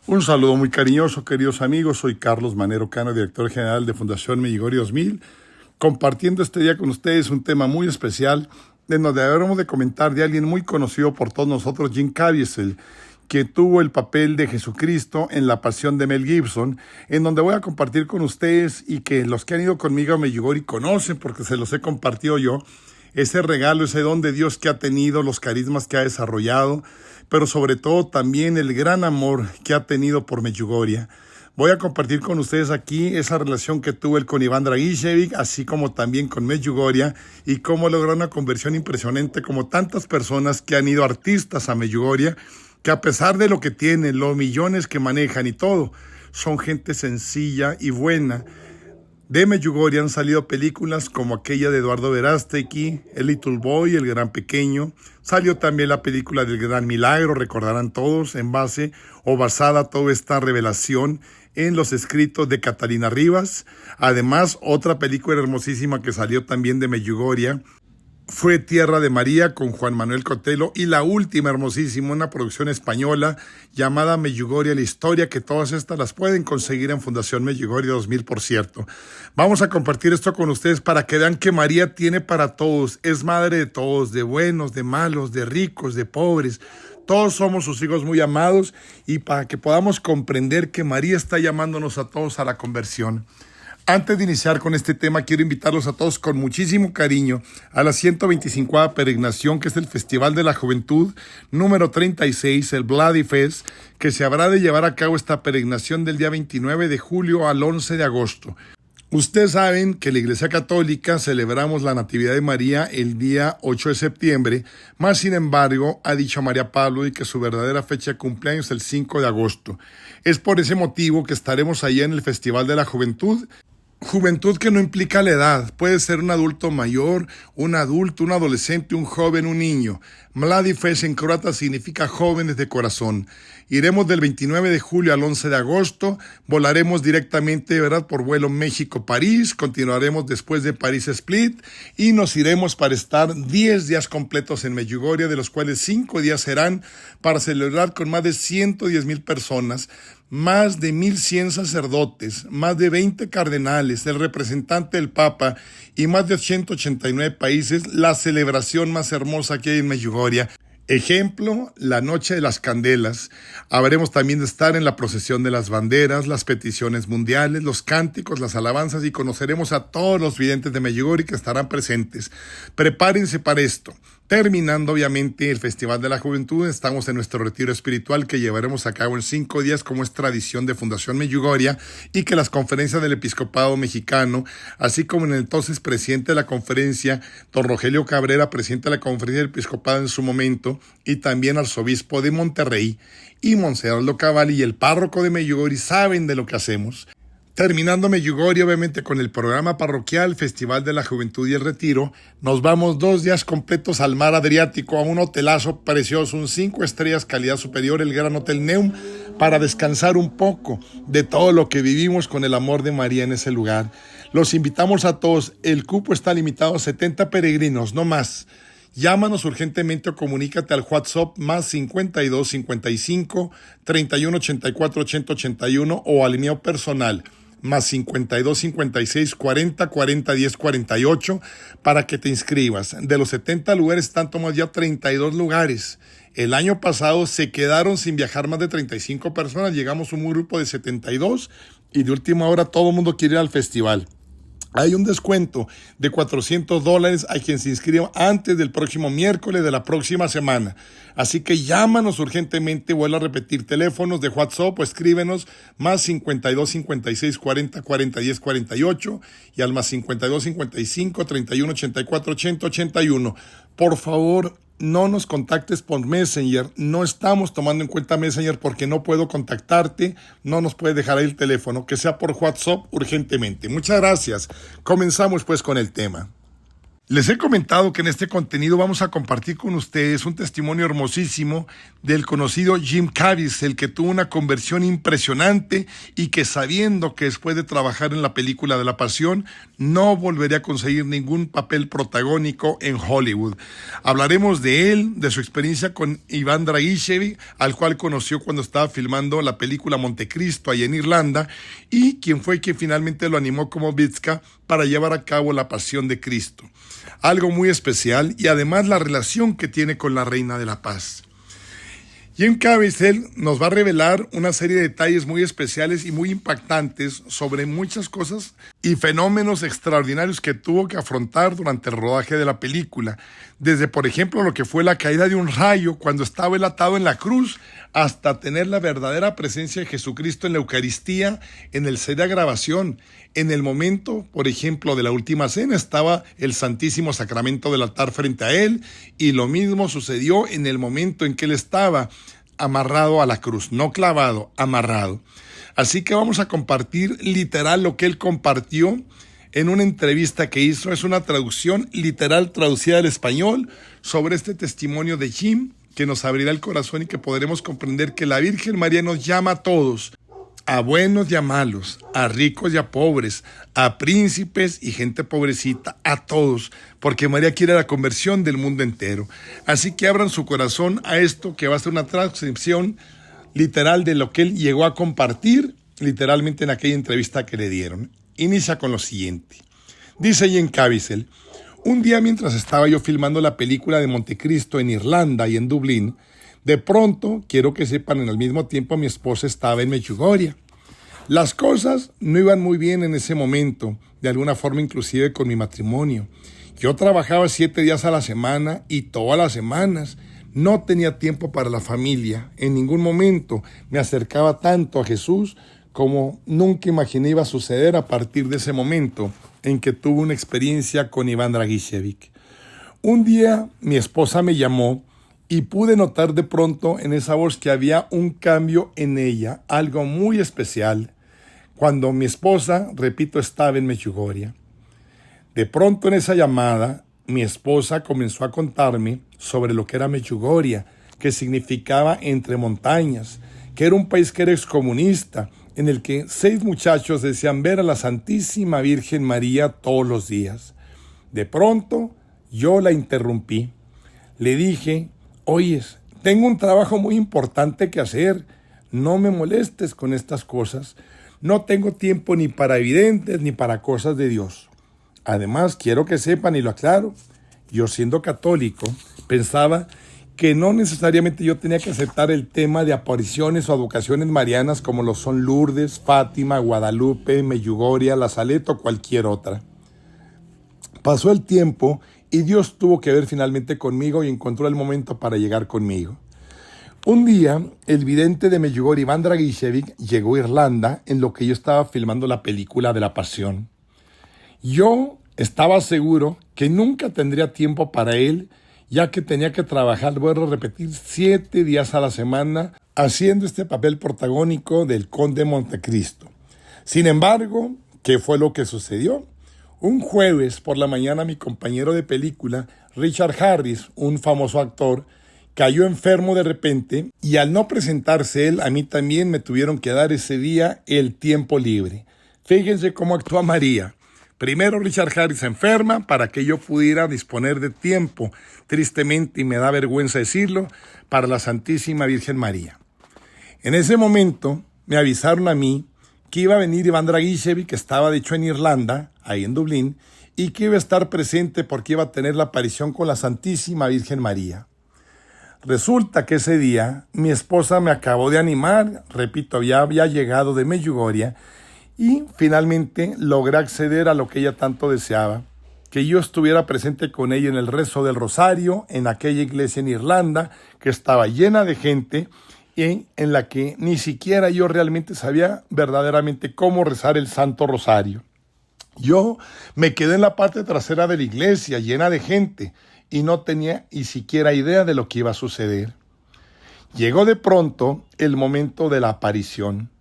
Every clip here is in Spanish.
Un saludo muy cariñoso, queridos amigos. Soy Carlos Manero Cano, director general de Fundación Medjugorje 2000, compartiendo este día con ustedes un tema muy especial, en donde habremos de comentar de alguien muy conocido por todos nosotros, Jim Caviezel, que tuvo el papel de Jesucristo en La Pasión de Mel Gibson, en donde voy a compartir con ustedes y que los que han ido conmigo a Medjugorje conocen porque se los he compartido yo, ese regalo, ese don de Dios que ha tenido, los carismas que ha desarrollado, pero sobre todo también el gran amor que ha tenido por Medjugorje. Voy a compartir con ustedes aquí esa relación que tuvo él con Iván Dragicevic, así como también con Medjugorje, y cómo logró una conversión impresionante, como tantas personas que han ido artistas a Medjugorje, que a pesar de lo que tienen, los millones que manejan y todo, son gente sencilla y buena. De Medjugorje han salido películas como aquella de Eduardo Verástegui, El Little Boy, El Gran Pequeño. Salió también la película del Gran Milagro, recordarán todos, en base o basada toda esta revelación en los escritos de Catalina Rivas. Además, otra película hermosísima que salió también de Medjugorje fue Tierra de María con Juan Manuel Cotelo, y la última hermosísima, una producción española llamada Medjugorje la historia, que todas estas las pueden conseguir en Fundación Medjugorje 2000, por cierto. Vamos a compartir esto con ustedes para que vean que María tiene para todos, es madre de todos, de buenos, de malos, de ricos, de pobres. Todos somos sus hijos muy amados, y para que podamos comprender que María está llamándonos a todos a la conversión. Antes de iniciar con este tema, quiero invitarlos a todos con muchísimo cariño a la 125ª peregrinación, que es el Festival de la Juventud número 36, el Bloody Fest, que se habrá de llevar a cabo esta peregrinación del día 29 de julio al 11 de agosto. Ustedes saben que la Iglesia Católica celebramos la Natividad de María el día 8 de septiembre, más sin embargo ha dicho María Pablo y que su verdadera fecha de cumpleaños es el 5 de agosto. Es por ese motivo que estaremos allá en el Festival de la Juventud. Juventud que no implica la edad, puede ser un adulto mayor, un adulto, un adolescente, un joven, un niño. Mladi Fest en croata significa jóvenes de corazón. Iremos del 29 de julio al 11 de agosto, volaremos directamente, ¿verdad?, por vuelo México-París, continuaremos después de París-Split y nos iremos para estar 10 días completos en Medjugorje, de los cuales 5 días serán para celebrar con más de 110,000 personas, más de 1,100 sacerdotes, más de 20 cardenales, el representante del Papa y más de 189 países, la celebración más hermosa que hay en Medjugorje. Ejemplo, la Noche de las Candelas. Habremos también de estar en la procesión de las banderas, las peticiones mundiales, los cánticos, las alabanzas, y conoceremos a todos los videntes de Medjugorje que estarán presentes. Prepárense para esto. Terminando, obviamente, el Festival de la Juventud, estamos en nuestro retiro espiritual que llevaremos a cabo en 5 días, como es tradición de Fundación Medjugorje, y que las conferencias del Episcopado Mexicano, así como en el entonces presidente de la conferencia, don Rogelio Cabrera, presidente de la conferencia del Episcopado en su momento, y también arzobispo de Monterrey, y Monseñor Locavalli y el párroco de Medjugorje saben de lo que hacemos. Terminando Medjugorje, obviamente, con el programa parroquial, Festival de la Juventud y el Retiro, nos vamos 2 días completos al mar Adriático, a un hotelazo precioso, un 5 estrellas calidad superior, el Gran Hotel Neum, para descansar un poco de todo lo que vivimos con el amor de María en ese lugar. Los invitamos a todos, el cupo está limitado a 70 peregrinos, no más. Llámanos urgentemente o comunícate al WhatsApp más 52 55 31 84 80 81 o al mío personal más 52 56 40 40 10 48 para que te inscribas. De los 70 lugares están tomados ya 32 lugares. El año pasado se quedaron sin viajar más de 35 personas, llegamos a un grupo de 72 y de última hora todo el mundo quiere ir al festival. Hay un descuento de $400 a quien se inscriba antes del próximo miércoles de la próxima semana. Así que llámanos urgentemente, vuelvo a repetir, teléfonos de WhatsApp o escríbenos más 52 56 40 40 10 48 y al más 52 55 31 84 80 81. Por favor, no nos contactes por Messenger, no estamos tomando en cuenta Messenger porque no puedo contactarte, no nos puedes dejar ahí el teléfono, que sea por WhatsApp urgentemente. Muchas gracias. Comenzamos pues con el tema. Les he comentado que en este contenido vamos a compartir con ustedes un testimonio hermosísimo del conocido Jim Caviezel, que tuvo una conversión impresionante y que, sabiendo que después de trabajar en la película de La Pasión no volvería a conseguir ningún papel protagónico en Hollywood. Hablaremos de él, de su experiencia con Ivan Dragicevic, al cual conoció cuando estaba filmando la película Montecristo allá en Irlanda, y quien fue quien finalmente lo animó como Vicka para llevar a cabo La Pasión de Cristo. Algo muy especial, y además la relación que tiene con la Reina de la Paz. Jim Caviezel nos va a revelar una serie de detalles muy especiales y muy impactantes sobre muchas cosas y fenómenos extraordinarios que tuvo que afrontar durante el rodaje de la película. Desde, por ejemplo, lo que fue la caída de un rayo cuando estaba él atado en la cruz, hasta tener la verdadera presencia de Jesucristo en la Eucaristía en el set de grabación. En el momento, por ejemplo, de la última cena, estaba el Santísimo Sacramento del altar frente a él, y lo mismo sucedió en el momento en que él estaba amarrado a la cruz, no clavado, amarrado. Así que vamos a compartir literal lo que él compartió en una entrevista que hizo. Es una traducción literal traducida al español sobre este testimonio de Jim, que nos abrirá el corazón y que podremos comprender que la Virgen María nos llama a todos, a buenos y a malos, a ricos y a pobres, a príncipes y gente pobrecita, a todos, porque María quiere la conversión del mundo entero. Así que abran su corazón a esto, que va a ser una transcripción literal de lo que él llegó a compartir literalmente en aquella entrevista que le dieron. Inicia con lo siguiente. Dice Jim Caviezel: un día, mientras estaba yo filmando la película de Montecristo en Irlanda y en Dublín, de pronto, quiero que sepan, en el mismo tiempo mi esposa estaba en Medjugorje. Las cosas no iban muy bien en ese momento, de alguna forma inclusive con mi matrimonio. Yo trabajaba 7 días a la semana y todas las semanas. No tenía tiempo para la familia. En ningún momento me acercaba tanto a Jesús como nunca imaginé iba a suceder a partir de ese momento en que tuve una experiencia con Ivan Dragicevic. Un día mi esposa me llamó y pude notar de pronto en esa voz que había un cambio en ella, algo muy especial, cuando mi esposa, repito, estaba en Medjugorje. De pronto en esa llamada, mi esposa comenzó a contarme sobre lo que era Medjugorje, que significaba entre montañas, que era un país que era excomunista, en el que 6 muchachos desean ver a la Santísima Virgen María todos los días. De pronto, yo la interrumpí. Le dije: oyes, tengo un trabajo muy importante que hacer. No me molestes con estas cosas. No tengo tiempo ni para evidentes ni para cosas de Dios. Además, quiero que sepan, y lo aclaro, yo, siendo católico, pensaba que no necesariamente yo tenía que aceptar el tema de apariciones o advocaciones marianas como lo son Lourdes, Fátima, Guadalupe, Medjugorje, La Saleta o cualquier otra. Pasó el tiempo y Dios tuvo que ver finalmente conmigo y encontró el momento para llegar conmigo. Un día, el vidente de Medjugorje, Ivan Dragicevic, llegó a Irlanda en lo que yo estaba filmando la película de La Pasión. Yo estaba seguro que nunca tendría tiempo para él, ya que tenía que trabajar, vuelvo a repetir, 7 días a la semana haciendo este papel protagónico del Conde de Montecristo. Sin embargo, ¿qué fue lo que sucedió? Un jueves por la mañana, mi compañero de película, Richard Harris, un famoso actor, cayó enfermo de repente, y al no presentarse él, a mí también me tuvieron que dar ese día el tiempo libre. Fíjense cómo actúa María. Primero Richard Harris se enferma para que yo pudiera disponer de tiempo, tristemente, y me da vergüenza decirlo, para la Santísima Virgen María. En ese momento me avisaron a mí que iba a venir Ivan Dragicevic, que estaba de hecho en Irlanda, ahí en Dublín, y que iba a estar presente porque iba a tener la aparición con la Santísima Virgen María. Resulta que ese día mi esposa me acabó de animar, repito, ya había llegado de Medjugorje, y finalmente logré acceder a lo que ella tanto deseaba, que yo estuviera presente con ella en el rezo del rosario, en aquella iglesia en Irlanda, que estaba llena de gente, y en la que ni siquiera yo realmente sabía verdaderamente cómo rezar el Santo Rosario. Yo me quedé en la parte trasera de la iglesia, llena de gente, y no tenía ni siquiera idea de lo que iba a suceder. Llegó de pronto el momento de la aparición.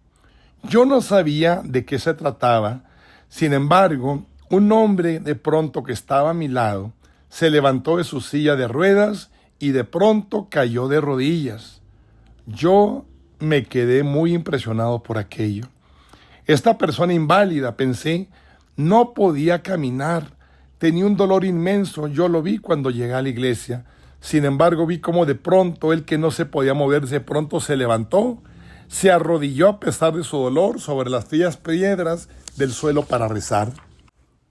Yo no sabía de qué se trataba. Sin embargo, un hombre de pronto que estaba a mi lado se levantó de su silla de ruedas y de pronto cayó de rodillas. Yo me quedé muy impresionado por aquello. Esta persona inválida, pensé, no podía caminar. Tenía un dolor inmenso. Yo lo vi cuando llegué a la iglesia. Sin embargo, vi cómo de pronto él, que no se podía mover, de pronto se levantó, se arrodilló a pesar de su dolor sobre las frías piedras del suelo para rezar.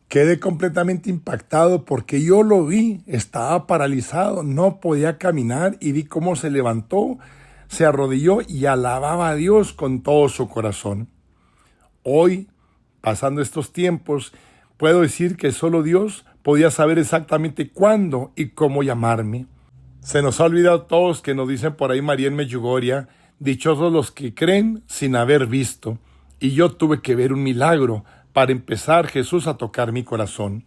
Quedé completamente impactado porque yo lo vi, estaba paralizado, no podía caminar y vi cómo se levantó, se arrodilló y alababa a Dios con todo su corazón. Hoy, pasando estos tiempos, puedo decir que solo Dios podía saber exactamente cuándo y cómo llamarme. Se nos ha olvidado a todos que nos dicen por ahí María en Medjugorje, dichosos los que creen sin haber visto. Y yo tuve que ver un milagro para empezar Jesús a tocar mi corazón.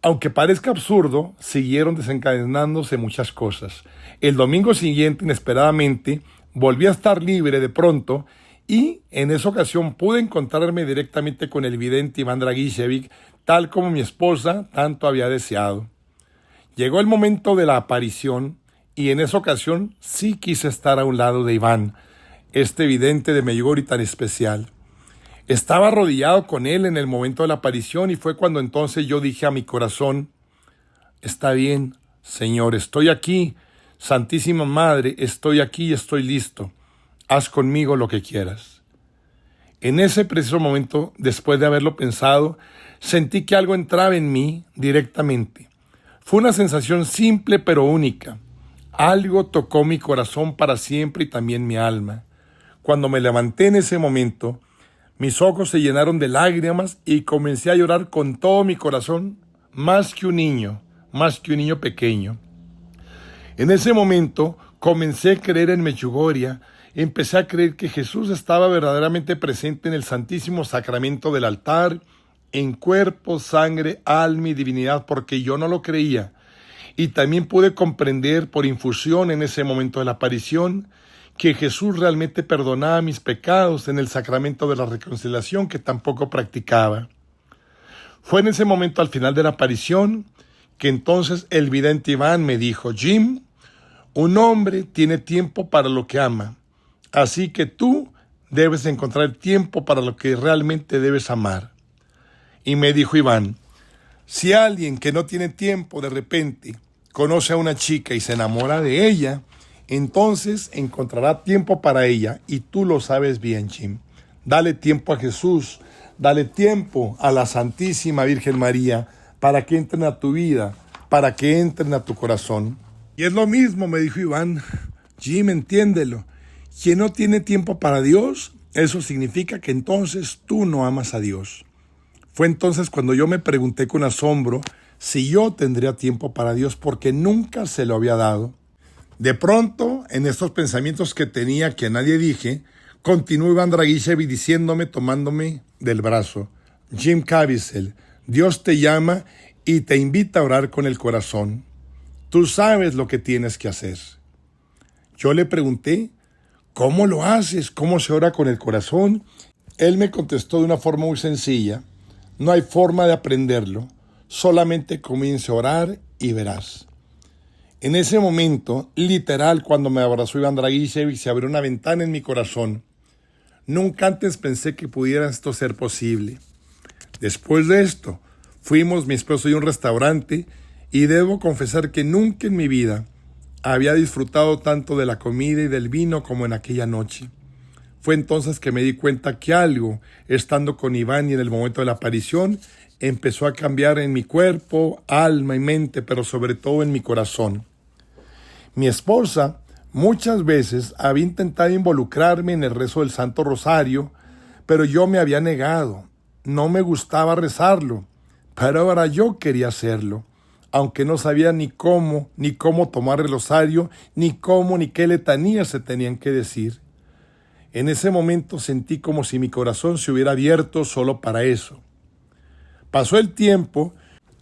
Aunque parezca absurdo, siguieron desencadenándose muchas cosas. El domingo siguiente, inesperadamente, volví a estar libre de pronto y en esa ocasión pude encontrarme directamente con el vidente Iván Dragicevic, tal como mi esposa tanto había deseado. Llegó el momento de la aparición y en esa ocasión sí quise estar a un lado de Iván, este vidente de Medjugorje tan especial. Estaba arrodillado con él en el momento de la aparición y fue cuando entonces yo dije a mi corazón: está bien, Señor, estoy aquí, Santísima Madre, estoy aquí y estoy listo. Haz conmigo lo que quieras. En ese preciso momento, después de haberlo pensado, sentí que algo entraba en mí directamente. Fue una sensación simple pero única. Algo tocó mi corazón para siempre y también mi alma. Cuando me levanté en ese momento, mis ojos se llenaron de lágrimas y comencé a llorar con todo mi corazón, más que un niño pequeño. En ese momento comencé a creer en Medjugorje, empecé a creer que Jesús estaba verdaderamente presente en el Santísimo Sacramento del altar, en cuerpo, sangre, alma y divinidad, porque yo no lo creía. Y también pude comprender por infusión en ese momento de la aparición que Jesús realmente perdonaba mis pecados en el sacramento de la reconciliación que tampoco practicaba. Fue en ese momento, al final de la aparición, que entonces el vidente Iván me dijo: Jim, un hombre tiene tiempo para lo que ama, así que tú debes encontrar tiempo para lo que realmente debes amar. Y me dijo Iván: si alguien que no tiene tiempo de repente conoce a una chica y se enamora de ella, entonces encontrará tiempo para ella, y tú lo sabes bien, Jim. Dale tiempo a Jesús, dale tiempo a la Santísima Virgen María para que entren a tu vida, para que entren a tu corazón. Y es lo mismo, me dijo Iván. Jim, entiéndelo. Quien no tiene tiempo para Dios, eso significa que entonces tú no amas a Dios. Fue entonces cuando yo me pregunté con asombro si yo tendría tiempo para Dios, porque nunca se lo había dado. De pronto, en estos pensamientos que tenía que a nadie dije, continuó Iván Dragicevic diciéndome, tomándome del brazo: Jim Caviezel, Dios te llama y te invita a orar con el corazón. Tú sabes lo que tienes que hacer. Yo le pregunté: ¿cómo lo haces? ¿Cómo se ora con el corazón? Él me contestó de una forma muy sencilla: no hay forma de aprenderlo, solamente comienza a orar y verás. En ese momento, literal, cuando me abrazó Iván Dragicevic, se abrió una ventana en mi corazón. Nunca antes pensé que pudiera esto ser posible. Después de esto, fuimos mi esposo y yo a un restaurante y debo confesar que nunca en mi vida había disfrutado tanto de la comida y del vino como en aquella noche. Fue entonces que me di cuenta que algo, estando con Iván y en el momento de la aparición, empezó a cambiar en mi cuerpo, alma y mente, pero sobre todo en mi corazón. Mi esposa muchas veces había intentado involucrarme en el rezo del Santo Rosario, pero yo me había negado. No me gustaba rezarlo, pero ahora yo quería hacerlo, aunque no sabía ni cómo tomar el rosario, ni cómo ni qué letanías se tenían que decir. En ese momento sentí como si mi corazón se hubiera abierto solo para eso. Pasó el tiempo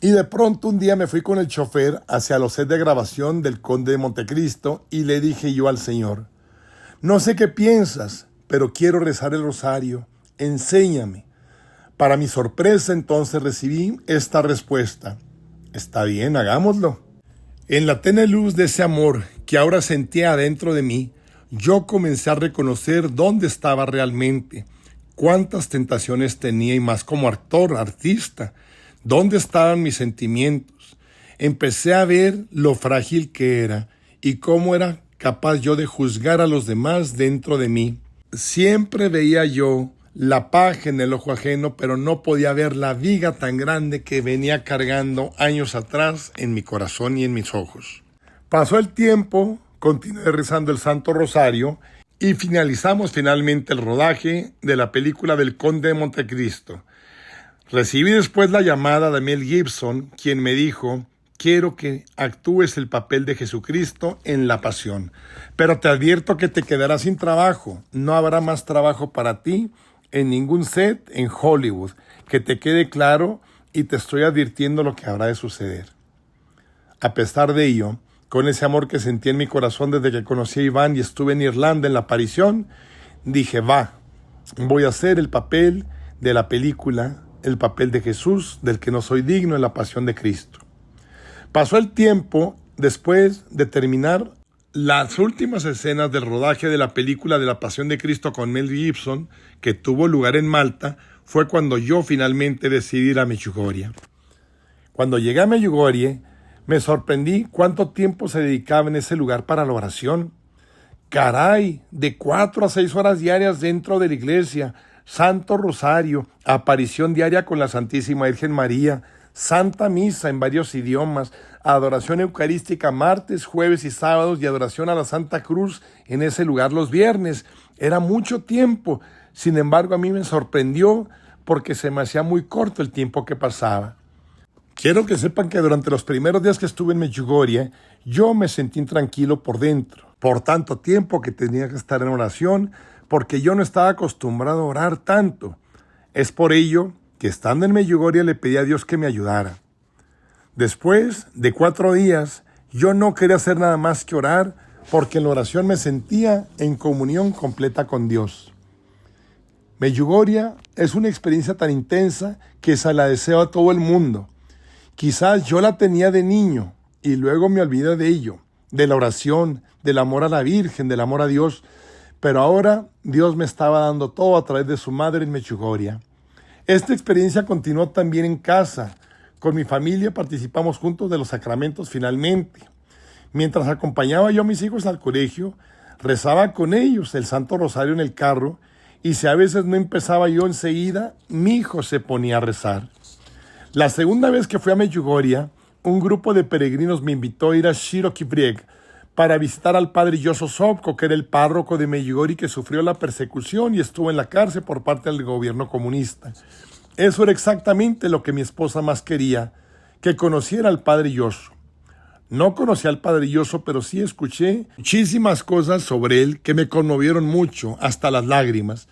y de pronto un día me fui con el chofer hacia los sets de grabación del Conde de Montecristo y le dije yo al Señor: no sé qué piensas, pero quiero rezar el rosario, enséñame. Para mi sorpresa entonces recibí esta respuesta: Está bien, hagámoslo. En la tenue luz de ese amor que ahora sentía adentro de mí, yo comencé a reconocer dónde estaba realmente, cuántas tentaciones tenía y más como actor, artista, dónde estaban mis sentimientos. Empecé a ver lo frágil que era y cómo era capaz yo de juzgar a los demás dentro de mí. Siempre veía yo la paja en el ojo ajeno, pero no podía ver la viga tan grande que venía cargando años atrás en mi corazón y en mis ojos. Pasó el tiempo, continué rezando el Santo Rosario y finalizamos finalmente el rodaje de la película del Conde de Montecristo. Recibí después la llamada de Mel Gibson, quien me dijo: quiero que actúes el papel de Jesucristo en La Pasión, pero te advierto que te quedarás sin trabajo. No habrá más trabajo para ti en ningún set en Hollywood. Que te quede claro, y te estoy advirtiendo lo que habrá de suceder. A pesar de ello, con ese amor que sentí en mi corazón desde que conocí a Iván y estuve en Irlanda en la aparición, dije: voy a hacer el papel de la película, el papel de Jesús, del que no soy digno en La Pasión de Cristo. Pasó el tiempo. Después de terminar las últimas escenas del rodaje de la película de La Pasión de Cristo con Mel Gibson, que tuvo lugar en Malta, fue cuando yo finalmente decidí ir a Medjugorje. Cuando llegué a Medjugorje, me sorprendí cuánto tiempo se dedicaba en ese lugar para la oración. Caray, de 4 a 6 horas diarias dentro de la iglesia, Santo Rosario, aparición diaria con la Santísima Virgen María, Santa Misa en varios idiomas, adoración eucarística martes, jueves y sábados y adoración a la Santa Cruz en ese lugar los viernes. Era mucho tiempo. Sin embargo, a mí me sorprendió porque se me hacía muy corto el tiempo que pasaba. Quiero que sepan que durante los primeros días que estuve en Medjugorje, yo me sentí intranquilo por dentro, por tanto tiempo que tenía que estar en oración, porque yo no estaba acostumbrado a orar tanto. Es por ello que estando en Medjugorje le pedí a Dios que me ayudara. Después de 4 días, yo no quería hacer nada más que orar, porque en la oración me sentía en comunión completa con Dios. Medjugorje es una experiencia tan intensa que se la deseo a todo el mundo. Quizás yo la tenía de niño y luego me olvidé de ello, de la oración, del amor a la Virgen, del amor a Dios, pero ahora Dios me estaba dando todo a través de su madre en Medjugorje. Esta experiencia continuó también en casa. Con mi familia participamos juntos de los sacramentos finalmente. Mientras acompañaba yo a mis hijos al colegio, rezaba con ellos el Santo Rosario en el carro, y si a veces no empezaba yo enseguida, mi hijo se ponía a rezar. La segunda vez que fui a Medjugorje, un grupo de peregrinos me invitó a ir a Szeroki Brzeg para visitar al padre Jozo Sobko, que era el párroco de Medjugorje que sufrió la persecución y estuvo en la cárcel por parte del gobierno comunista. Eso era exactamente lo que mi esposa más quería, que conociera al padre Jozo. No conocí al padre Jozo, pero sí escuché muchísimas cosas sobre él que me conmovieron mucho, hasta las lágrimas.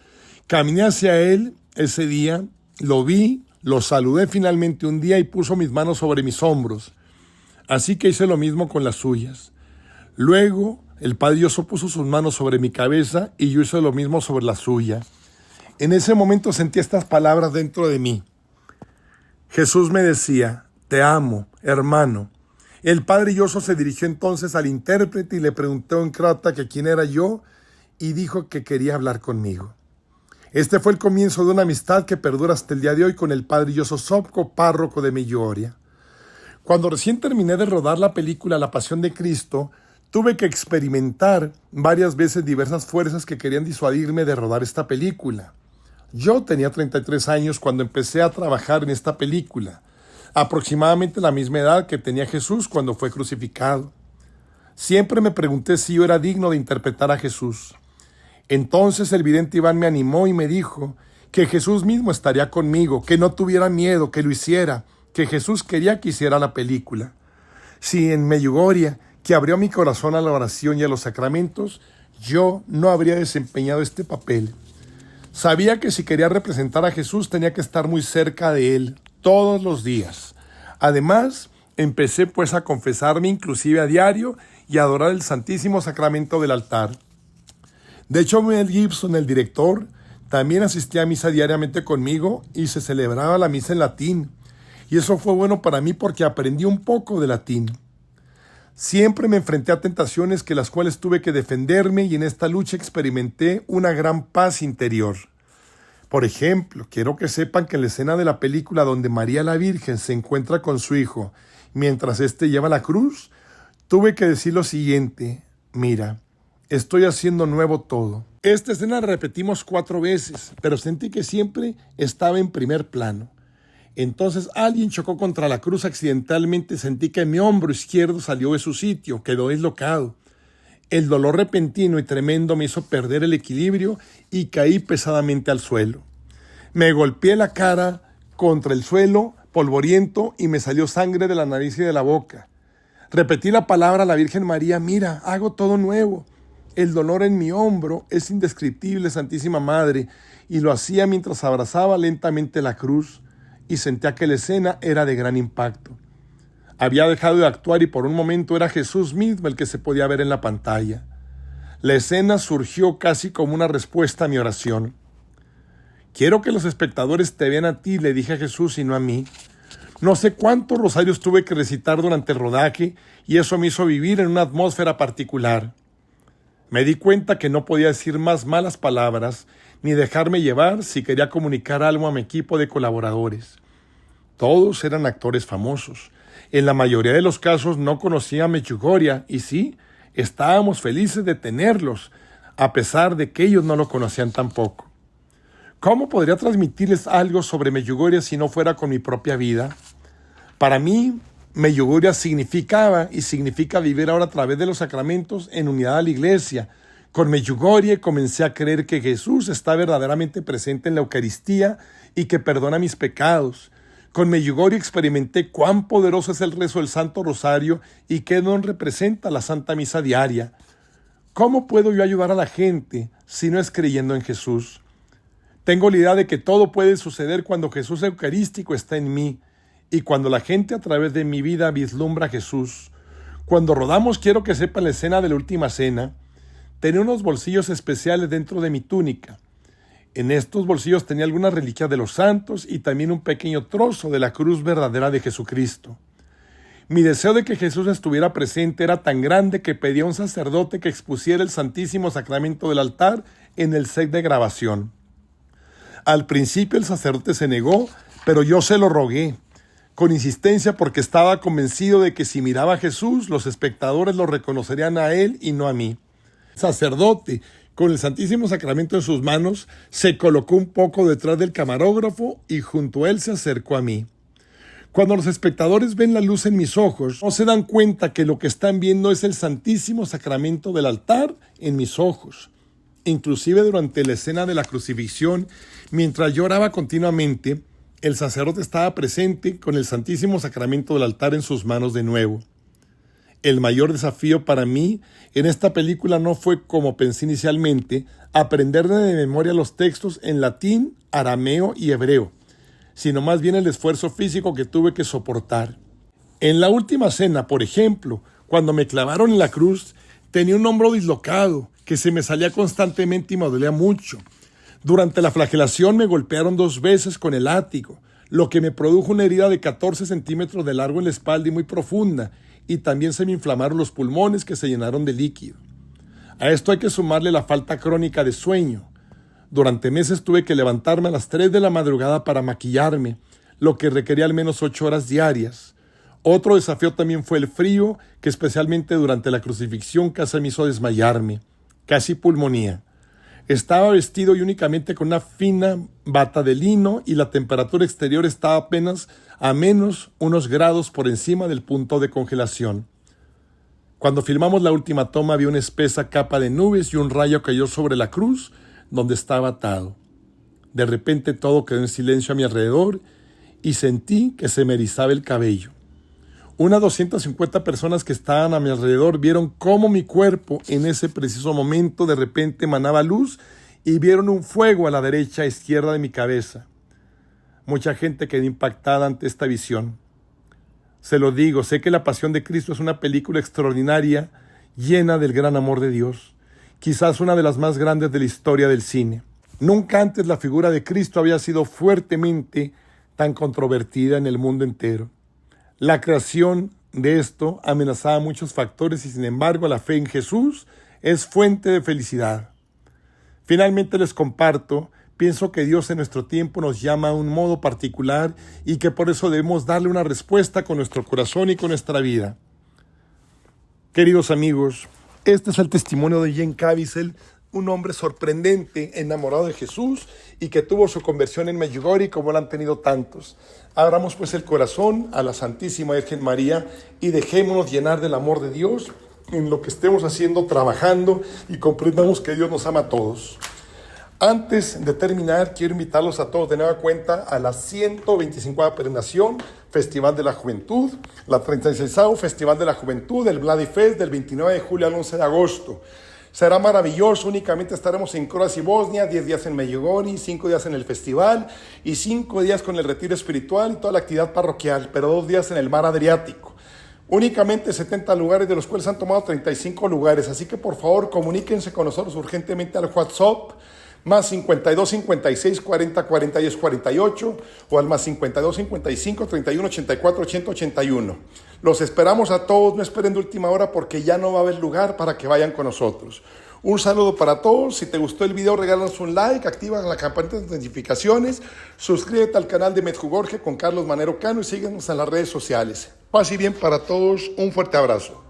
Caminé hacia él ese día, lo vi, lo saludé finalmente un día y puso mis manos sobre mis hombros. Así que hice lo mismo con las suyas. Luego, el padre Jozo puso sus manos sobre mi cabeza y yo hice lo mismo sobre la suya. En ese momento sentí estas palabras dentro de mí. Jesús me decía: te amo, hermano. El padre Jozo se dirigió entonces al intérprete y le preguntó en croata que quién era yo y dijo que quería hablar conmigo. Este fue el comienzo de una amistad que perdura hasta el día de hoy con el padre Jozo Sobko, párroco de Medjugorje. Cuando recién terminé de rodar la película La Pasión de Cristo, tuve que experimentar varias veces diversas fuerzas que querían disuadirme de rodar esta película. Yo tenía 33 años cuando empecé a trabajar en esta película, aproximadamente la misma edad que tenía Jesús cuando fue crucificado. Siempre me pregunté si yo era digno de interpretar a Jesús. Entonces el vidente Iván me animó y me dijo que Jesús mismo estaría conmigo, que no tuviera miedo, que lo hiciera, que Jesús quería que hiciera la película. Si en Medjugorje, que abrió mi corazón a la oración y a los sacramentos, yo no habría desempeñado este papel. Sabía que si quería representar a Jesús tenía que estar muy cerca de él, todos los días. Además, empecé pues a confesarme inclusive a diario y a adorar el Santísimo Sacramento del altar. De hecho, Mel Gibson, el director, también asistía a misa diariamente conmigo y se celebraba la misa en latín. Y eso fue bueno para mí porque aprendí un poco de latín. Siempre me enfrenté a tentaciones que las cuales tuve que defenderme y en esta lucha experimenté una gran paz interior. Por ejemplo, quiero que sepan que en la escena de la película donde María la Virgen se encuentra con su hijo mientras éste lleva la cruz, tuve que decir lo siguiente: mira, estoy haciendo nuevo todo. Esta escena la repetimos 4 veces, pero sentí que siempre estaba en primer plano. Entonces alguien chocó contra la cruz accidentalmente, sentí que mi hombro izquierdo salió de su sitio, quedó dislocado. El dolor repentino y tremendo me hizo perder el equilibrio y caí pesadamente al suelo. Me golpeé la cara contra el suelo, polvoriento, y me salió sangre de la nariz y de la boca. Repetí la palabra a la Virgen María: mira, hago todo nuevo. El dolor en mi hombro es indescriptible, Santísima Madre, y lo hacía mientras abrazaba lentamente la cruz y sentía que la escena era de gran impacto. Había dejado de actuar y por un momento era Jesús mismo el que se podía ver en la pantalla. La escena surgió casi como una respuesta a mi oración. Quiero que los espectadores te vean a ti, le dije a Jesús, y no a mí. No sé cuántos rosarios tuve que recitar durante el rodaje y eso me hizo vivir en una atmósfera particular. Me di cuenta que no podía decir más malas palabras ni dejarme llevar si quería comunicar algo a mi equipo de colaboradores. Todos eran actores famosos. En la mayoría de los casos no conocía a Medjugorje y sí, estábamos felices de tenerlos, a pesar de que ellos no lo conocían tampoco. ¿Cómo podría transmitirles algo sobre Medjugorje si no fuera con mi propia vida? Para mí, Medjugorje significaba y significa vivir ahora a través de los sacramentos en unidad a la Iglesia. Con Medjugorje comencé a creer que Jesús está verdaderamente presente en la Eucaristía y que perdona mis pecados. Con Medjugorje experimenté cuán poderoso es el rezo del Santo Rosario y qué don representa la Santa Misa diaria. ¿Cómo puedo yo ayudar a la gente si no es creyendo en Jesús? Tengo la idea de que todo puede suceder cuando Jesús Eucarístico está en mí y cuando la gente a través de mi vida vislumbra a Jesús. Cuando rodamos, quiero que sepan la escena de la Última Cena, tenía unos bolsillos especiales dentro de mi túnica. En estos bolsillos tenía algunas reliquias de los santos y también un pequeño trozo de la cruz verdadera de Jesucristo. Mi deseo de que Jesús estuviera presente era tan grande que pedí a un sacerdote que expusiera el Santísimo Sacramento del altar en el set de grabación. Al principio el sacerdote se negó, pero yo se lo rogué, con insistencia, porque estaba convencido de que si miraba a Jesús, los espectadores lo reconocerían a él y no a mí. El sacerdote, con el Santísimo Sacramento en sus manos, se colocó un poco detrás del camarógrafo y junto a él se acercó a mí. Cuando los espectadores ven la luz en mis ojos, no se dan cuenta que lo que están viendo es el Santísimo Sacramento del altar en mis ojos. Inclusive durante la escena de la crucifixión, mientras yo oraba continuamente, el sacerdote estaba presente con el Santísimo Sacramento del altar en sus manos de nuevo. El mayor desafío para mí en esta película no fue, como pensé inicialmente, aprender de memoria los textos en latín, arameo y hebreo, sino más bien el esfuerzo físico que tuve que soportar. En la Última Cena, por ejemplo, cuando me clavaron en la cruz, tenía un hombro dislocado que se me salía constantemente y me dolía mucho. Durante la flagelación me golpearon 2 veces con el látigo, lo que me produjo una herida de 14 centímetros de largo en la espalda y muy profunda, y también se me inflamaron los pulmones que se llenaron de líquido. A esto hay que sumarle la falta crónica de sueño. Durante meses tuve que levantarme a las 3 de la madrugada para maquillarme, lo que requería al menos 8 horas diarias. Otro desafío también fue el frío, que especialmente durante la crucifixión casi me hizo desmayarme, casi pulmonía. Estaba vestido y únicamente con una fina bata de lino y la temperatura exterior estaba apenas a menos unos grados por encima del punto de congelación. Cuando filmamos la última toma había una espesa capa de nubes y un rayo cayó sobre la cruz donde estaba atado. De repente todo quedó en silencio a mi alrededor y sentí que se me erizaba el cabello. Unas 250 personas que estaban a mi alrededor vieron cómo mi cuerpo en ese preciso momento de repente emanaba luz y vieron un fuego a la derecha e izquierda de mi cabeza. Mucha gente quedó impactada ante esta visión. Se lo digo, sé que La Pasión de Cristo es una película extraordinaria, llena del gran amor de Dios, quizás una de las más grandes de la historia del cine. Nunca antes la figura de Cristo había sido fuertemente tan controvertida en el mundo entero. La creación de esto amenazaba muchos factores y sin embargo la fe en Jesús es fuente de felicidad. Finalmente les comparto, pienso que Dios en nuestro tiempo nos llama a un modo particular y que por eso debemos darle una respuesta con nuestro corazón y con nuestra vida. Queridos amigos, este es el testimonio de Jen Caviezel, un hombre sorprendente, enamorado de Jesús y que tuvo su conversión en Medjugorje como lo han tenido tantos. Abramos pues el corazón a la Santísima Virgen María y dejémonos llenar del amor de Dios en lo que estemos haciendo, trabajando y comprendamos que Dios nos ama a todos. Antes de terminar, quiero invitarlos a todos de nueva cuenta a la 125ª peregrinación, Festival de la Juventud, la 36º Festival de la Juventud, el Bloody Fest del 29 de julio al 11 de agosto. Será maravilloso, únicamente estaremos en Croacia y Bosnia, 10 días en Medjugorje, 5 días en el festival y 5 días con el retiro espiritual y toda la actividad parroquial, pero 2 días en el mar Adriático. Únicamente 70 lugares, de los cuales han tomado 35 lugares, así que por favor comuníquense con nosotros urgentemente al WhatsApp, más 52 56 40 40 10 48 o al más 52 55 31 84 80 81. Los esperamos a todos, no esperen de última hora porque ya no va a haber lugar para que vayan con nosotros. Un saludo para todos. Si te gustó el video, regálanos un like, activa la campanita de notificaciones, suscríbete al canal de Medjugorje con Carlos Manero Cano y síguenos en las redes sociales. Paz y bien para todos, un fuerte abrazo.